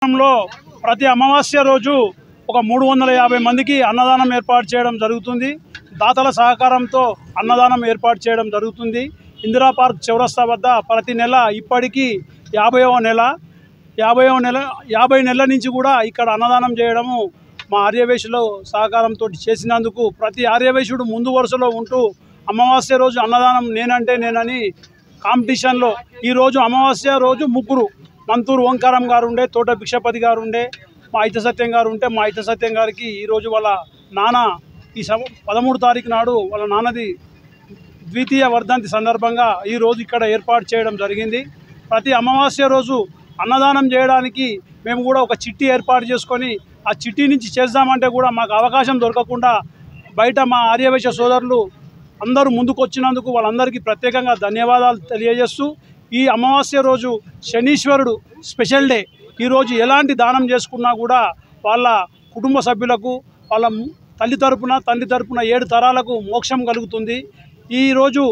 ప్రతి అమావాస్య రోజు ఒక 350 మందికి అన్నదానం ఏర్పాటు చేయడం జరుగుతుంది. దాతల సహకారంతో అన్నదానం ఏర్పాటు చేయడం జరుగుతుంది. ఇందిరా పార్క్ చౌరస్తా వద్ద ప్రతి నెల ఇప్పటికీ 50 నెలల నుంచి కూడా ఇక్కడ అన్నదానం చేయడము మా ఆర్యవైశ్యుల సహకారంతో చేసినందుకు ప్రతి ఆర్యవైశ్యుడు ముందు వరుసలో ఉంటూ అమావాస్య రోజు అన్నదానం నేనంటే నేనని కాంపిటీషన్లో ఈరోజు అమావాస్య రోజు ముగ్గురు మంతూరు ఓంకారం గారు ఉండే, తోట భిక్షపతి గారు ఉండే, మా ఐత సత్యం గారు ఉంటే మా ఐత సత్యం గారికి ఈరోజు వాళ్ళ నాన్న ఈ 13 తారీఖు నాడు వాళ్ళ నాన్నది ద్వితీయ వర్ధంతి సందర్భంగా ఈరోజు ఇక్కడ ఏర్పాటు చేయడం జరిగింది. ప్రతి అమావాస్య రోజు అన్నదానం చేయడానికి మేము కూడా ఒక చిట్టి ఏర్పాటు చేసుకొని ఆ చిట్టి నుంచి చేద్దామంటే కూడా మాకు అవకాశం దొరకకుండా బయట మా ఆర్యవైశ్య సోదరులు అందరూ ముందుకొచ్చినందుకు వాళ్ళందరికీ ప్రత్యేకంగా ధన్యవాదాలు తెలియజేస్తూ ఈ అమావాస్య రోజు శనీశ్వరుడు స్పెషల్ డే. ఈరోజు ఎలాంటి దానం చేసుకున్నా కూడా వాళ్ళ కుటుంబ సభ్యులకు వాళ్ళ తల్లి తరపున తండ్రి తరపున 7 తరాలకు మోక్షం కలుగుతుంది. ఈరోజు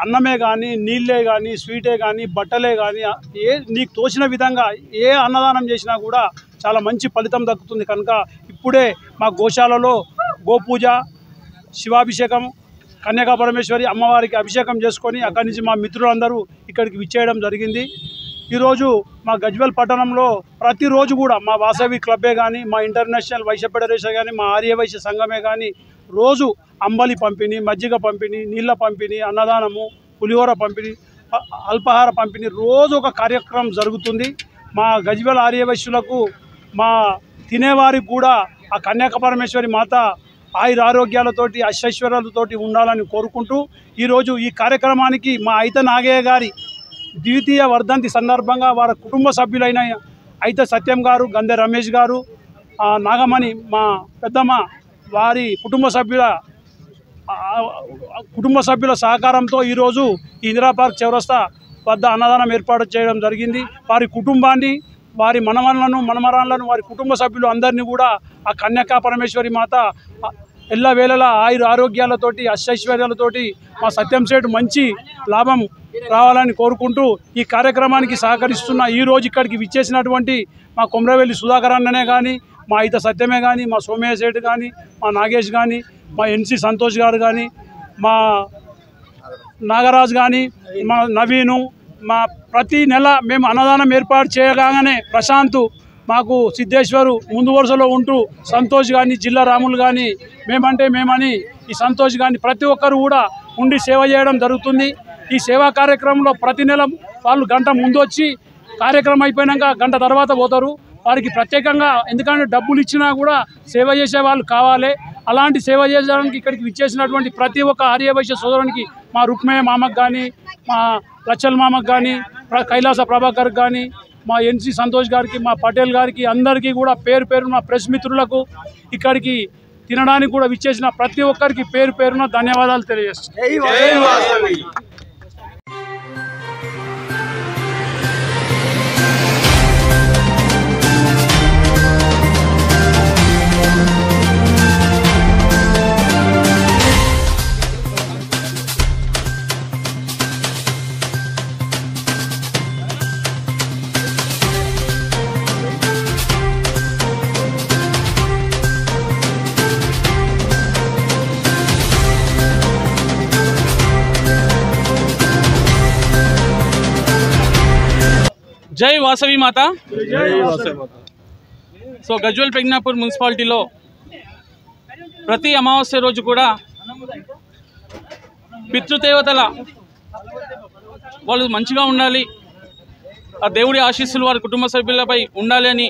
అన్నమే కానీ, నీళ్ళే కానీ, స్వీటే కానీ, బట్టలే కానీ నీకు తోచిన విధంగా ఏ అన్నదానం చేసినా కూడా చాలా మంచి ఫలితం దక్కుతుంది. కనుక ఇప్పుడే మా గోశాలలో గోపూజ, శివాభిషేకం, కన్యకా పరమేశ్వరి అమ్మవారికి అభిషేకం చేసుకొని అక్కడి నుంచి మా మిత్రులందరూ ఇక్కడికి విచ్చేయడం జరిగింది. ఈరోజు మా గజ్వేల్ పట్టణంలో ప్రతిరోజు కూడా మా వాసవి క్లబ్బే కానీ, మా ఇంటర్నేషనల్ వైశ్య ఫెడరేషన్ కానీ, మా ఆర్యవైశ్య సంఘమే కానీ రోజు అంబలి పంపిణీ, మజ్జిగ పంపిణీ, నీళ్ళ పంపిణీ, అన్నదానము, పులిహోర పంపిణీ, అల్పాహార పంపిణీ రోజు ఒక కార్యక్రమం జరుగుతుంది. మా గజ్వేల్ ఆర్యవైశ్యులకు మా తినేవారికి కూడా ఆ కన్యకా పరమేశ్వరి మాత ఆయురారోగ్యాలతోటి అష్టైశ్వర్యాలతోటి ఉండాలని కోరుకుంటూ ఈరోజు ఈ కార్యక్రమానికి మా ఐత నాగయ్య గారి ద్వితీయ వర్ధంతి సందర్భంగా వారి కుటుంబ సభ్యులైన ఐత సత్యం గారు, గంధె రమేష్ గారు, నాగమణి మా పెద్దమ్మ వారి కుటుంబ సభ్యుల సహకారంతో ఈరోజు ఈ ఇందిరా పార్క్ చౌరస్తా వద్ద అన్నదానం ఏర్పాటు చేయడం జరిగింది. వారి కుటుంబాన్ని, వారి మనమరాళ్ళను వారి కుటుంబ సభ్యులు అందరినీ కూడా ఆ కన్యకా పరమేశ్వరి మాత ఎల్లవేళలా ఆరోగ్యాలతోటి అష్టైశ్వర్యాలతోటి మా సత్యం సేటు మంచి లాభం రావాలని కోరుకుంటూ ఈ కార్యక్రమానికి సహకరిస్తున్న ఈరోజు ఇక్కడికి విచ్చేసినటువంటి మా కొమ్రవెల్లి సుధాకర్ అన్ననే కానీ, మా ఐత సత్యమే కానీ, మా సోమయ్య సేటు కానీ, మా నాగేష్ కానీ, మా ఎన్సి సంతోష్ గారు కానీ, మా నాగరాజు కానీ, మా నవీను, మా ప్రతి నెల మేము అన్నదానం ఏర్పాటు చేయగానే ప్రశాంత్, మాకు సిద్ధేశ్వరు ముందు వరుసలో ఉంటూ సంతోష్ కానీ, జిల్లా రాములు కానీ, మేమంటే మేమని ఈ సంతోష్ కానీ ప్రతి ఒక్కరు కూడా ఉండి సేవ చేయడం జరుగుతుంది. ఈ సేవా కార్యక్రమంలో ప్రతి నెల వాళ్ళు గంట ముందు వచ్చి కార్యక్రమం అయిపోయాక గంట తర్వాత పోతారు. వారికి ప్రత్యేకంగా ఎందుకంటే డబ్బులు ఇచ్చినా కూడా సేవ చేసే వాళ్ళు కావాలి. అలాంటి సేవ చేయడానికి ఇక్కడికి విచ్చేసినటువంటి ప్రతి ఒక్క ఆర్యవైశ్య సోదరునికి, మా రుక్మయ్య మామకు కానీ, మా లచ్చల్ మామకు కానీ, కైలాస ప్రభాకర్ కానీ, మా ఎన్సి సంతోష్ గారికి, మా పటేల్ గారికి అందరికీ కూడా పేరు పేరున ప్రెస్ మిత్రులకు ఇక్కడికి తినడానికి కూడా విచ్చేసిన ప్రతి ఒక్కరికి పేరు పేరున ధన్యవాదాలు తెలియజేస్తున్నాను. జై వాసవి మాత. సో గజ్వేల్ పెగ్నాపూర్ మున్సిపాలిటీలో ప్రతి అమావాస్య రోజు కూడా పితృదేవతల వాళ్ళు మంచిగా ఉండాలి, ఆ దేవుడి ఆశీస్సులు వారి కుటుంబ సభ్యులపై ఉండాలి అని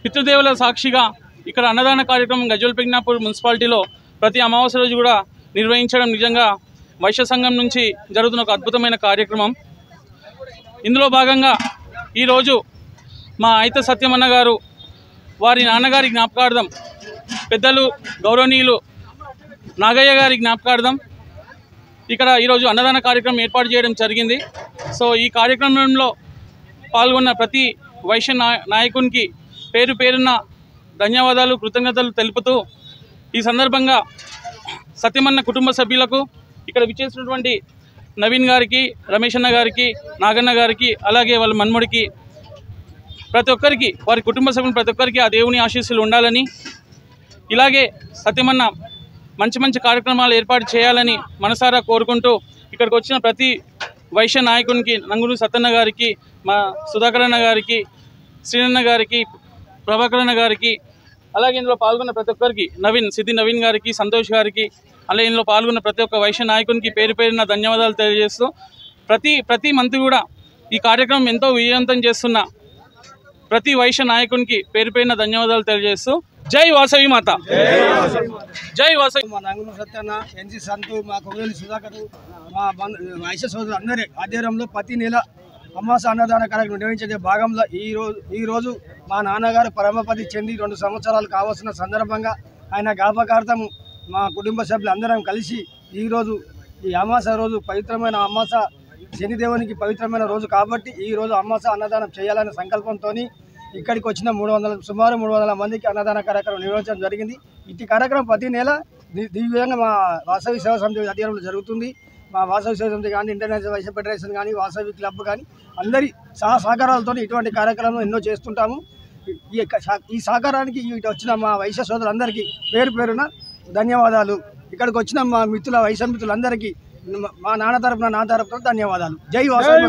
పితృదేవుల సాక్షిగా ఇక్కడ అన్నదాన కార్యక్రమం గజ్వేల్ పెగ్నాపూర్ మున్సిపాలిటీలో ప్రతి అమావాస్య రోజు కూడా నిర్వహించడం నిజంగా వైశ్య సంఘం నుంచి జరుగుతున్న ఒక అద్భుతమైన కార్యక్రమం. ఇందులో భాగంగా ఈరోజు మా ఐత సత్యమన్న గారు వారి నాన్నగారి జ్ఞాపకార్థం, పెద్దలు గౌరవనీయులు నాగయ్య గారి జ్ఞాపకార్థం ఇక్కడ ఈరోజు అన్నదాన కార్యక్రమం ఏర్పాటు చేయడం జరిగింది. సో ఈ కార్యక్రమంలో పాల్గొన్న ప్రతి వైశ్య నాయకునికి పేరు పేరున ధన్యవాదాలు, కృతజ్ఞతలు తెలుపుతూ ఈ సందర్భంగా సత్యమన్న కుటుంబ సభ్యులకు, ఇక్కడ విచ్చేసినటువంటి నవీన్ గారికి, రమేష్ అన్న గారికి, నాగన్న గారికి, అలాగే వాళ్ళ మన్ముడికి, ప్రతి ఒక్కరికి, వారి కుటుంబ సభ్యులు ప్రతి ఒక్కరికి ఆ దేవుని ఆశీస్సులు ఉండాలని, ఇలాగే సత్యమన్న మంచి మంచి కార్యక్రమాలు ఏర్పాటు చేయాలని మనసారా కోరుకుంటూ ఇక్కడికి వచ్చిన ప్రతి వైశ్య నాయకునికి, నంగులు సత్తన్న గారికి, మా సుధాకర్ అన్న గారికి, శ్రీనన్న గారికి, ప్రభాకర్ అన్న గారికి, అలాగే ఇందులో పాల్గొన్న ప్రతి ఒక్కరికి, సిద్ధి నవీన్ గారికి, సంతోష్ గారికి, అలాగే ఇందులో పాల్గొన్న ప్రతి ఒక్క వైశ్య నాయకునికి పేరు పేరున ధన్యవాదాలు తెలియజేస్తూ ప్రతి మంత్రి కూడా ఈ కార్యక్రమం ఎంతో విజయవంతం చేస్తున్న ప్రతి వైశ్య నాయకునికి పేరు పేరున ధన్యవాదాలు తెలియజేస్తూ జై వాసవి మాత, జై వాసవి. మా నంగులు సత్యన్న, ఎన్సి సంతు, మా కొవ్వేలి సుధాకర్, మా వైశ్య సోదరులు అందరి ఆధ్వర్యంలో ప్రతి నెల అమాస అన్నదాన కార్యక్రమం నిర్వహించే భాగంలో ఈరోజు మా నాన్నగారు పరమపతి చెంది 2 సంవత్సరాలు కావాల్సిన సందర్భంగా ఆయన జ్ఞాపకార్థం మా కుటుంబ సభ్యులు అందరం కలిసి ఈరోజు ఈ అమాస రోజు పవిత్రమైన అమాస, శనిదేవునికి పవిత్రమైన రోజు కాబట్టి ఈరోజు అమాస అన్నదానం చేయాలనే సంకల్పంతో ఇక్కడికి వచ్చిన సుమారు 300 మందికి అన్నదాన కార్యక్రమం నిర్వహించడం జరిగింది. ఇట్టి కార్యక్రమం ప్రతి నెల దివ్యంగా మా వాసవి సేవా సమితి అధ్యయనంలో జరుగుతుంది. మా వాసవి సేవా సమితి కానీ, ఇంటర్నేషనల్ వైశ్య ఫెడరేషన్ కానీ, వాసవి క్లబ్ కానీ అందరి సహకారాలతో ఇటువంటి కార్యక్రమం ఎన్నో చేస్తుంటాము. ఈ సహకారానికి ఇటు వచ్చిన మా వైశ్య సోదరులందరికీ పేరు పేరున ధన్యవాదాలు. ఇక్కడికి వచ్చిన మా మిత్రుల వైశ్య మిత్రులందరికీ మా నాన్న తరపున ధన్యవాదాలు. జై వాసవి.